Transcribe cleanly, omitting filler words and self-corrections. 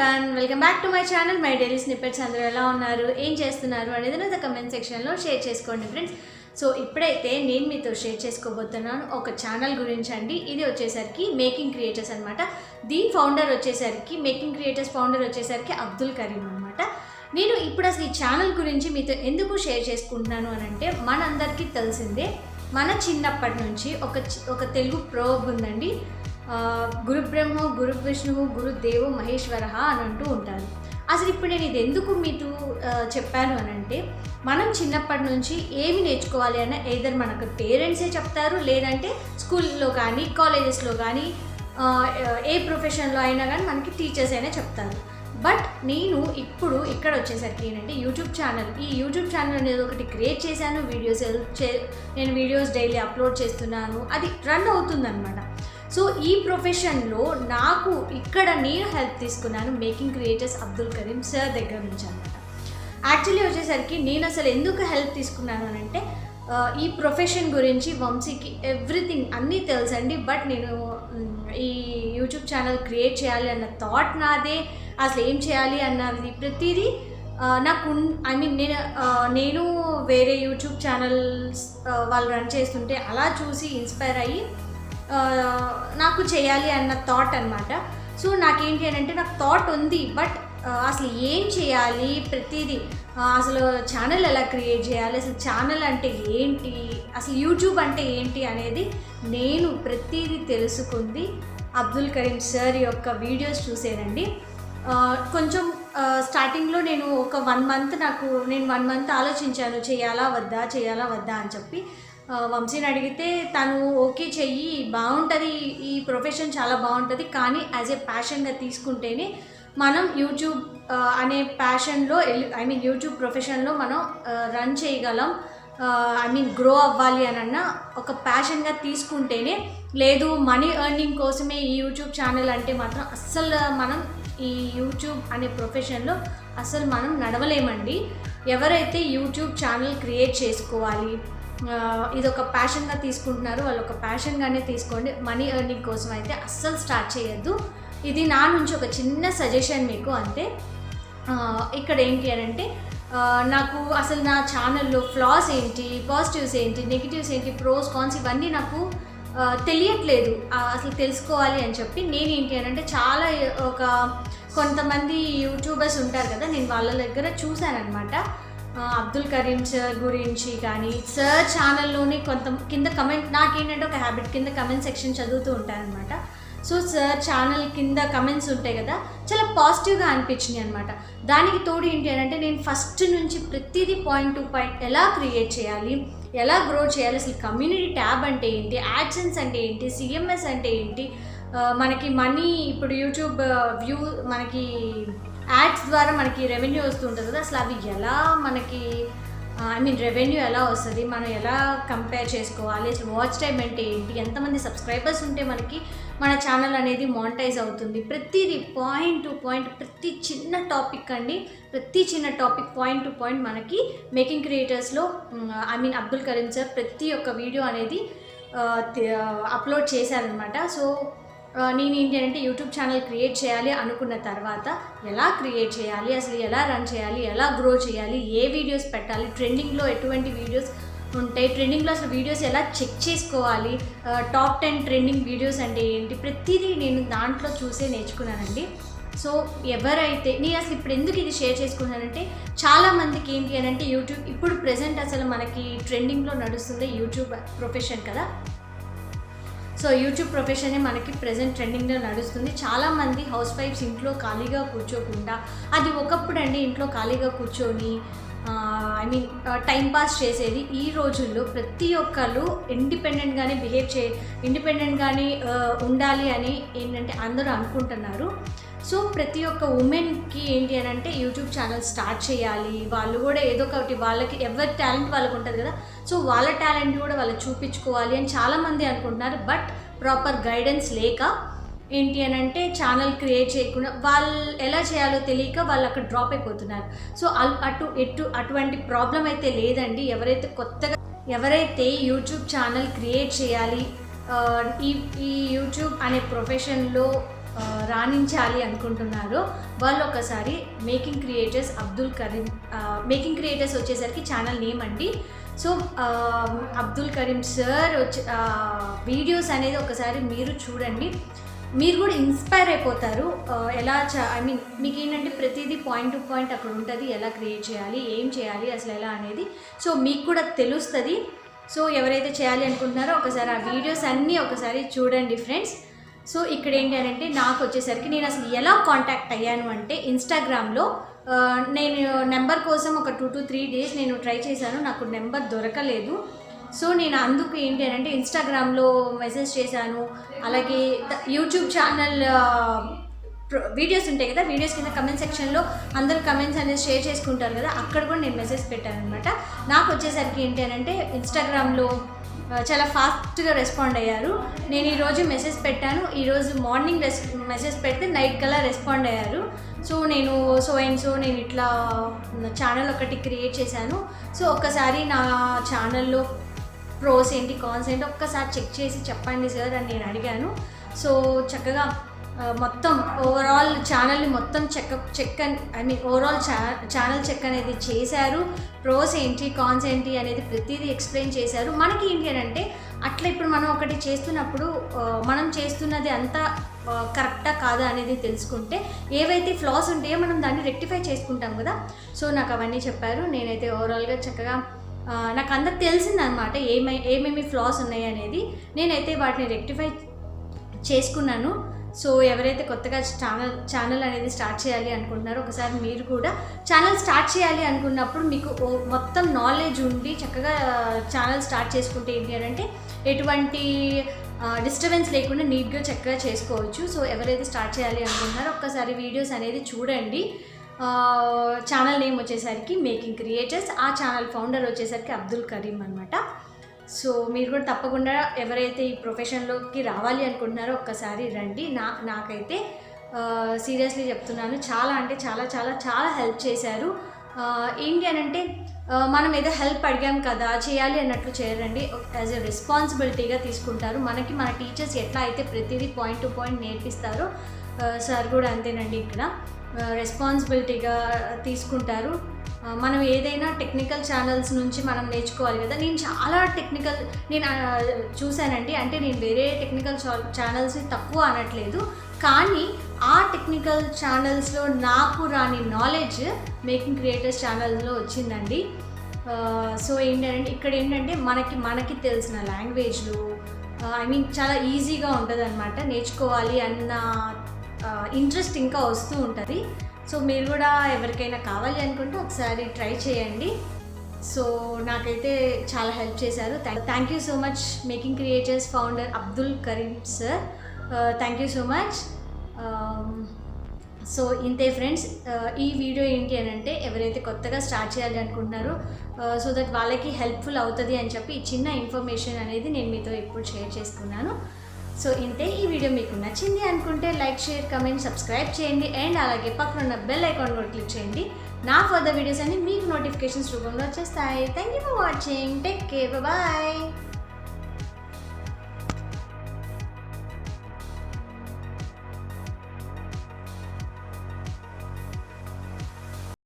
everyone, welcome back to my channel, my daily snippets. అందరూ ఎలా ఉన్నారు, ఏం చేస్తున్నారు అనేది నా కమెంట్ సెక్షన్లో షేర్ చేసుకోండి ఫ్రెండ్స్. సో ఇప్పుడైతే నేను మీతో షేర్ చేసుకోబోతున్నాను ఒక ఛానల్ గురించి అండి. ఇది వచ్చేసరికి మేకింగ్ క్రియేటర్స్ అనమాట. దీని ఫౌండర్ వచ్చేసరికి మేకింగ్ క్రియేటర్స్ ఫౌండర్ వచ్చేసరికి అబ్దుల్ కరీం అనమాట. నేను ఇప్పుడు అసలు ఈ ఛానల్ గురించి మీతో ఎందుకు షేర్ చేసుకుంటున్నాను అని అంటే, మనందరికీ తెలిసిందే, మన చిన్నప్పటి నుంచి ఒక తెలుగు ప్రోబ్ ఉందండి, గురు బ్రహ్మ గురు విష్ణువు గురు దేవో మహేశ్వర అని అంటూ ఉంటారు. అసలు ఇప్పుడు నేను ఇది ఎందుకు మీకు చెప్పాను అని అంటే, మనం చిన్నప్పటి నుంచి ఏమి నేర్చుకోవాలి అన్న ఎయిదర్ మనకు పేరెంట్సే చెప్తారు, లేదంటే స్కూల్లో కానీ కాలేజెస్లో కానీ ఏ ప్రొఫెషన్లో అయినా కానీ మనకి టీచర్స్ అయినా చెప్తారు. బట్ నేను ఇప్పుడు ఇక్కడ వచ్చేసరికి ఏంటంటే ఈ యూట్యూబ్ ఛానల్ అనేది ఒకటి క్రియేట్ చేశాను. నేను వీడియోస్ డైలీ అప్లోడ్ చేస్తున్నాను, అది రన్ అవుతుందన్నమాట. సో ఈ ప్రొఫెషన్లో నాకు ఇక్కడ నేను హెల్ప్ తీసుకున్నాను making creators Abdul Karim sir దగ్గర నుంచి అనమాట. యాక్చువల్లీ వచ్చేసరికి నేను అసలు ఎందుకు హెల్ప్ తీసుకున్నాను అని అంటే, ఈ ప్రొఫెషన్ గురించి వంశీకి ఎవ్రీథింగ్ అన్నీ తెలుసండి. బట్ నేను ఈ యూట్యూబ్ ఛానల్ క్రియేట్ చేయాలి అన్న థాట్ నాదే, అసలు ఏం చేయాలి అన్నది ప్రతిదీ నాకు నేను వేరే యూట్యూబ్ ఛానల్స్ వాళ్ళు రన్ చేస్తుంటే అలా చూసి ఇన్స్పైర్ అయ్యి నాకు చేయాలి అన్న థాట్ అనమాట. సో నాకేంటి అని అంటే, నాకు థాట్ ఉంది, బట్ అసలు ఏం చేయాలి, ప్రతిదీ అసలు ఛానల్ ఎలా క్రియేట్ చేయాలి, అసలు ఛానల్ అంటే ఏంటి, అసలు యూట్యూబ్ అంటే ఏంటి అనేది నేను ప్రతిదీ తెలుసుకుంది అబ్దుల్ కరీం సార్ యొక్క వీడియోస్ చూసేనండి. కొంచెం స్టార్టింగ్లో నేను ఒక 1 మంత్ ఆలోచించాను, చేయాలా వద్దా అని చెప్పి. వంశీని అడిగితే తను ఓకే చెయ్యి, బాగుంటుంది, ఈ ప్రొఫెషన్ చాలా బాగుంటుంది, కానీ యాజ్ ఏ ప్యాషన్గా తీసుకుంటేనే మనం యూట్యూబ్ అనే ప్యాషన్లో యూట్యూబ్ ప్రొఫెషన్లో మనం రన్ చేయగలం, గ్రో అవ్వాలి అన్న ఒక ప్యాషన్గా తీసుకుంటేనే. లేదు మనీ ఎర్నింగ్ కోసమే ఈ యూట్యూబ్ ఛానల్ అంటే మాత్రం అస్సలు మనం ఈ యూట్యూబ్ అనే ప్రొఫెషన్లో అసలు మనం నడవలేమండి. ఎవరైతే యూట్యూబ్ ఛానల్ క్రియేట్ చేసుకోవాలి, ఇది ఒక ప్యాషన్గా తీసుకుంటున్నారు, వాళ్ళు ఒక ప్యాషన్గానే తీసుకోండి. మనీ ఎర్నింగ్ కోసం అయితే అస్సలు స్టార్ట్ చేయొద్దు. ఇది నా నుంచి ఒక చిన్న సజెషన్ మీకు అంతే. ఇక్కడ ఏంటి అని అంటే, నాకు అసలు నా ఛానల్లో ఫ్లాస్ ఏంటి, పాజిటివ్స్ ఏంటి, నెగిటివ్స్ ఏంటి, ప్రోస్ కాన్స్ ఇవన్నీ నాకు తెలియట్లేదు, అసలు తెలుసుకోవాలి అని చెప్పి నేనేంటి అని అంటే, చాలా కొంతమంది యూట్యూబర్స్ ఉంటారు కదా, నేను వాళ్ళ దగ్గర చూశానమాట అబ్దుల్ కరీం సార్ గురించి. కానీ సార్ ఛానల్లోని కింద కమెంట్, నాకేంటంటే ఒక హ్యాబిట్, కింద కమెంట్ సెక్షన్ చదువుతూ ఉంటానన్నమాట. సో సార్ ఛానల్ కింద కమెంట్స్ ఉంటాయి కదా, చాలా పాజిటివ్గా అనిపించినాయి అనమాట. దానికి తోడు ఏంటి అని అంటే, నేను ఫస్ట్ నుంచి ప్రతిదీ పాయింట్ టు పాయింట్ ఎలా క్రియేట్ చేయాలి, ఎలా గ్రో చేయాలి, అసలు కమ్యూనిటీ ట్యాబ్ అంటే ఏంటి, యాడ్సెన్స్ అంటే ఏంటి, సిఎంఎస్ అంటే ఏంటి, మనకి మనీ ఇప్పుడు యూట్యూబ్ వ్యూ మనకి యాడ్స్ ద్వారా మనకి రెవెన్యూ వస్తుంటుంది కదా, అసలు అవి ఎలా మనకి రెవెన్యూ ఎలా వస్తుంది, మనం ఎలా కంపేర్ చేసుకోవాలి, అసలు వాచ్ టైం అంటే ఏంటి, ఎంతమంది సబ్స్క్రైబర్స్ ఉంటే మనకి మన ఛానల్ అనేది మానిటైజ్ అవుతుంది, ప్రతిదీ పాయింట్ టు పాయింట్, ప్రతి చిన్న టాపిక్ పాయింట్ టు పాయింట్ మనకి మేకింగ్ క్రియేటర్స్లో అబ్దుల్ కరీం సార్ ప్రతి ఒక్క వీడియో అనేది అప్లోడ్ చేశారనమాట. సో నేను ఏంటి అంటే, యూట్యూబ్ ఛానల్ క్రియేట్ చేయాలి అనుకున్న తర్వాత ఎలా క్రియేట్ చేయాలి, అసలు ఎలా రన్ చేయాలి, ఎలా గ్రో చేయాలి, ఏ వీడియోస్ పెట్టాలి, ట్రెండింగ్లో ఎటువంటి వీడియోస్ ఉంటాయి, ట్రెండింగ్లో అసలు వీడియోస్ ఎలా చెక్ చేసుకోవాలి, టాప్ 10 ట్రెండింగ్ వీడియోస్ అంటే ఏంటి, ప్రతిదీ నేను దాంట్లో చూసే నేర్చుకున్నానండి. సో ఎవరైతే నేను అసలు ఇప్పుడు ఎందుకు ఇది షేర్ చేసుకున్నానంటే, చాలామందికి ఏంటి అని అంటే, యూట్యూబ్ ఇప్పుడు ప్రెజెంట్ అసలు మనకి ట్రెండింగ్లో నడుస్తుంది యూట్యూబ్ ప్రొఫెషన్ కదా. సో యూట్యూబ్ ప్రొఫెషనే మనకి ప్రెజెంట్ ట్రెండింగ్లో నడుస్తుంది. చాలామంది హౌస్ వైఫ్స్ ఇంట్లో ఖాళీగా కూర్చోకుండా, అది ఒకప్పుడు అండి ఇంట్లో ఖాళీగా కూర్చొని టైంపాస్ చేసేది. ఈ రోజుల్లో ప్రతి ఒక్కళ్ళు ఇండిపెండెంట్గానే ఉండాలి అని ఏంటంటే అందరూ అనుకుంటున్నారు. సో ప్రతి ఒక్క ఉమెన్కి ఏంటి అని అంటే, యూట్యూబ్ ఛానల్ స్టార్ట్ చేయాలి, వాళ్ళు కూడా ఏదో ఒకటి, వాళ్ళకి ఎవరి టాలెంట్ వాళ్ళకు ఉంటుంది కదా, సో వాళ్ళ టాలెంట్ కూడా వాళ్ళు చూపించుకోవాలి అని చాలామంది అనుకుంటున్నారు. బట్ ప్రాపర్ గైడెన్స్ లేక ఏంటి అని అంటే, ఛానల్ క్రియేట్ చేయకుండా వాళ్ళు ఎలా చేయాలో తెలియక వాళ్ళు అక్కడ డ్రాప్ అయిపోతున్నారు. సో అటువంటి ప్రాబ్లం అయితే లేదండి. ఎవరైతే యూట్యూబ్ ఛానల్ క్రియేట్ చేయాలి, ఈ యూట్యూబ్ అనే ప్రొఫెషన్లో రాణించాలి అనుకుంటున్నారో వాళ్ళు ఒకసారి making creators Abdul Karim, making creators వచ్చేసరికి ఛానల్ నేమ్ అండి. So Abdul Karim sir videos అనేది ఒకసారి మీరు చూడండి, మీరు కూడా ఇన్స్పైర్ అయిపోతారు. ఎలా ఐ మీన్ మీకు ఏంటంటే ప్రతిదీ పాయింట్ టు పాయింట్ అక్కడ ఉంటుంది, ఎలా క్రియేట్ చేయాలి, ఏం చేయాలి అసలు ఎలా అనేది. సో మీకు కూడా తెలుస్తుంది. సో ఎవరైతే చేయాలి అనుకుంటున్నారో ఒకసారి ఆ వీడియోస్ అన్నీ ఒకసారి చూడండి ఫ్రెండ్స్. సో ఇక్కడ ఏంటి అంటే నాకు వచ్చేసరికి నేను అసలు ఎలా కాంటాక్ట్ అయ్యాను అంటే ఇన్స్టాగ్రామ్లో నేను నెంబర్ కోసం ఒక 2 to 3 days నేను ట్రై చేశాను, నాకు నెంబర్ దొరకలేదు. సో నేను అందుకు ఏంటి అంటే ఇన్స్టాగ్రామ్లో మెసేజ్ చేశాను. అలాగే యూట్యూబ్ ఛానల్ వీడియోస్ ఉంటాయి కదా, వీడియోస్ కింద కమెంట్ సెక్షన్లో అందరూ కమెంట్స్ అనేది షేర్ చేసుకుంటారు కదా, అక్కడ కూడా నేను మెసేజ్ పెట్టాను అనమాట. నాకు వచ్చేసరికి ఏంటి అంటే ఇన్స్టాగ్రామ్లో చాలా ఫాస్ట్గా రెస్పాండ్ అయ్యారు. నేను ఈరోజు మెసేజ్ పెట్టాను, ఈరోజు మార్నింగ్ మెసేజ్ పెడితే నైట్ కల్లా రెస్పాండ్ అయ్యారు. సో నేను నేను ఇట్లా ఛానల్ ఒకటి క్రియేట్ చేశాను, సో ఒక్కసారి నా ఛానల్లో ప్రోస్ ఏంటి కాన్స్ ఏంటి ఒక్కసారి చెక్ చేసి చెప్పండి సార్ అని నేను అడిగాను. సో చక్కగా మొత్తం ఓవరాల్ ఛానల్ని మొత్తం ఓవరాల్ ఛానల్ చెక్ అనేది చేశారు. ప్రోస్ ఏంటి కాన్స్ ఏంటి అనేది ప్రతిదీ ఎక్స్ప్లెయిన్ చేశారు. మనకి ఏంటి అని అంటే అట్లా ఇప్పుడు మనం ఒకటి చేస్తున్నప్పుడు మనం చేస్తున్నది అంతా కరెక్టా కాదా అనేది తెలుసుకుంటే ఏవైతే ఫ్లాస్ ఉంటాయో మనం దాన్ని రెక్టిఫై చేసుకుంటాం కదా. సో నాకు అవన్నీ చెప్పారు. నేనైతే ఓవరాల్గా చక్కగా నాకు అందరికి తెలిసిందనమాట ఏమేమి ఫ్లాస్ ఉన్నాయి అనేది. నేనైతే వాటిని రెక్టిఫై చేసుకున్నాను. సో ఎవరైతే కొత్తగా ఛానల్ అనేది స్టార్ట్ చేయాలి అనుకుంటున్నారో ఒకసారి మీరు కూడా ఛానల్ స్టార్ట్ చేయాలి అనుకున్నప్పుడు మీకు మొత్తం నాలెడ్జ్ ఉండి చక్కగా ఛానల్ స్టార్ట్ చేసుకుంటే ఏంటి అంటే ఎటువంటి డిస్టర్బెన్స్ లేకుండా నీట్గా చక్కగా చేసుకోవచ్చు. సో ఎవరైతే స్టార్ట్ చేయాలి అనుకుంటున్నారో ఒక్కసారి వీడియోస్ అనేది చూడండి. ఛానల్ నేమ్ వచ్చేసరికి మేకింగ్ క్రియేటర్స్, ఆ ఛానల్ ఫౌండర్ వచ్చేసరికి అబ్దుల్ కరీం అనమాట. సో మీరు కూడా తప్పకుండా ఎవరైతే ఈ ప్రొఫెషన్లోకి రావాలి అనుకుంటున్నారో ఒక్కసారి రండి. నాకైతే సీరియస్లీ చెప్తున్నాను, చాలా అంటే చాలా చాలా చాలా హెల్ప్ చేశారు. ఏంటి అని అంటే మనం ఏదో హెల్ప్ అడిగాం కదా చేయాలి అన్నట్లు చేయరండి, యాజ్ ఎ రెస్పాన్సిబిలిటీగా తీసుకుంటారు. మనకి మన టీచర్స్ ఎట్లా అయితే ప్రతిదీ పాయింట్ టు పాయింట్ నేర్పిస్తారో సార్ కూడా అంతేనండి. ఇక్కడ రెస్పాన్సిబిలిటీగా తీసుకుంటారు. మనం ఏదైనా టెక్నికల్ ఛానల్స్ నుంచి మనం నేర్చుకోవాలి కదా. నేను చాలా నేను చూశానండి, అంటే నేను వేరే టెక్నికల్ ఛానల్స్ని తక్కువ అనట్లేదు, కానీ ఆ టెక్నికల్ ఛానల్స్లో నాకు రాని నాలెడ్జ్ మేకింగ్ క్రియేటర్స్ ఛానల్స్లో వచ్చిందండి. సో ఏంటంటే ఇక్కడ ఏంటంటే మనకి తెలిసిన లాంగ్వేజ్లు చాలా ఈజీగా ఉంటుంది అనమాట. నేర్చుకోవాలి అన్న ఇంట్రెస్ట్ ఇంకా వస్తూ ఉంటుంది. సో మీరు కూడా ఎవరికైనా కావాలి అనుకుంటే ఒకసారి ట్రై చేయండి. సో నాకైతే చాలా హెల్ప్ చేశారు. Thank you so much making creators founder Abdul Karim sir, thank you so much. So ఇంతే ఫ్రెండ్స్, ఈ వీడియో ఏంటి అని అంటే ఎవరైతే కొత్తగా స్టార్ట్ చేయాలి అనుకుంటున్నారో సో దట్ వాళ్ళకి హెల్ప్ఫుల్ అవుతుంది అని చెప్పి ఈ చిన్న ఇన్ఫర్మేషన్ అనేది నేను మీతో ఇప్పుడు షేర్ చేసుకున్నాను. సో ఇంతే. ఈ వీడియో మీకు నచ్చింది అనుకుంటే లైక్, షేర్, కమెంట్, సబ్స్క్రైబ్ చేయండి. అండ్ అలాగే పక్కన ఉన్న బెల్ ఐకాన్ కూడా క్లిక్ చేయండి. నా ఫర్దర్ వీడియోస్ అన్ని మీకు నోటిఫికేషన్స్ రూపంలో వచ్చేస్తాయి. Thank you for watching. Take care, bye.